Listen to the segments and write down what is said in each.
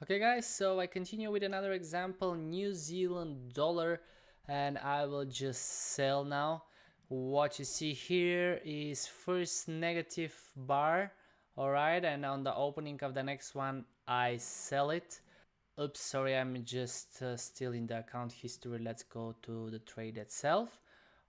Okay guys, so I continue with another example, New Zealand dollar, and I will just sell now. What you see here is first negative bar, alright, and on the opening of the next one I sell it. Oops, sorry, I'm just still in the account history. Let's go to the trade itself.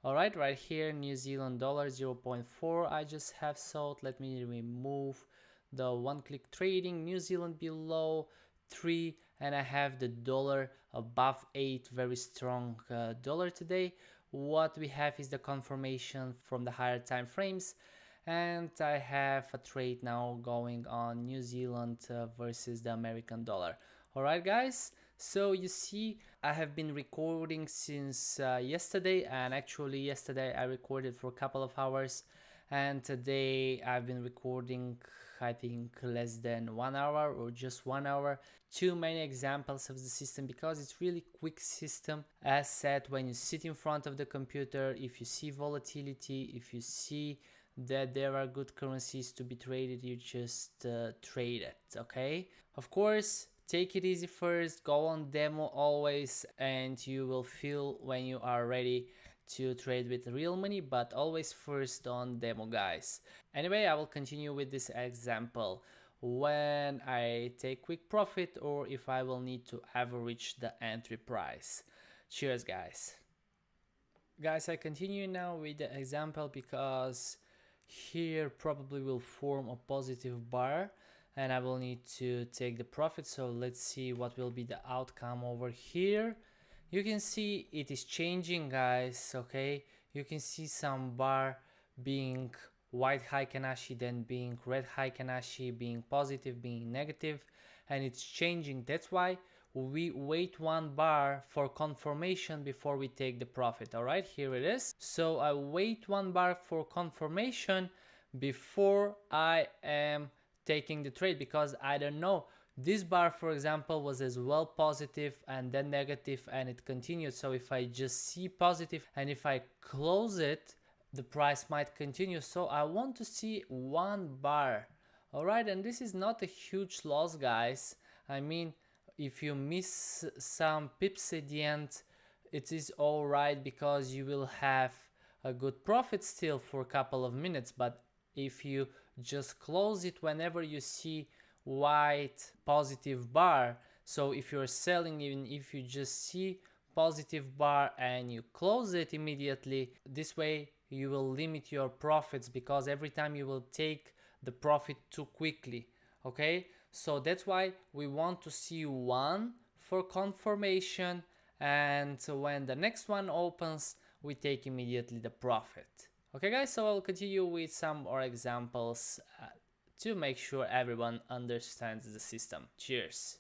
Alright, right here, New Zealand dollar 0.4 I just have sold. Let me remove the one-click trading, New Zealand below 3, and I have the dollar above 8, very strong dollar today. What we have is the confirmation from the higher time frames, and I have a trade now going on New Zealand versus the American dollar. Alright guys, so you see I have been recording since yesterday, and actually yesterday I recorded for a couple of hours, and today I've been recording I think less than 1 hour or just 1 hour. Too many examples of the system because it's really quick system. As said, when you sit in front of the computer, if you see volatility, if you see that there are good currencies to be traded, you just trade it. Okay, of course, take it easy first, go on demo always, and you will feel when you are ready to trade with real money, but always first on demo guys. Anyway, I will continue with this example when I take quick profit or if I will need to average the entry price. Cheers guys. Guys, I continue now with the example because here probably will form a positive bar and I will need to take the profit. So let's see what will be the outcome over here. You can see it is changing guys. Okay, you can see some bar being white high Kanashi, then being red high Kanashi, being positive, being negative, and it's changing. That's why we wait 1 bar for confirmation before we take the profit. All right, here it is. So I wait 1 bar for confirmation before I am taking the trade, because I don't know, this bar for example was as well positive and then negative and it continued. So if I just see positive and if I close it, the price might continue. So I want to see 1 bar. All right, and this is not a huge loss guys. I mean, if you miss some pips at the end, it is all right because you will have a good profit still for a couple of minutes. But if you just close it whenever you see white positive bar, so if you're selling, even if you just see positive bar and you close it immediately, this way you will limit your profits because every time you will take the profit too quickly. Okay, so that's why we want to see 1 for confirmation, and when the next one opens we take immediately the profit. Okay guys, so I'll continue with some more examples to make sure everyone understands the system. Cheers.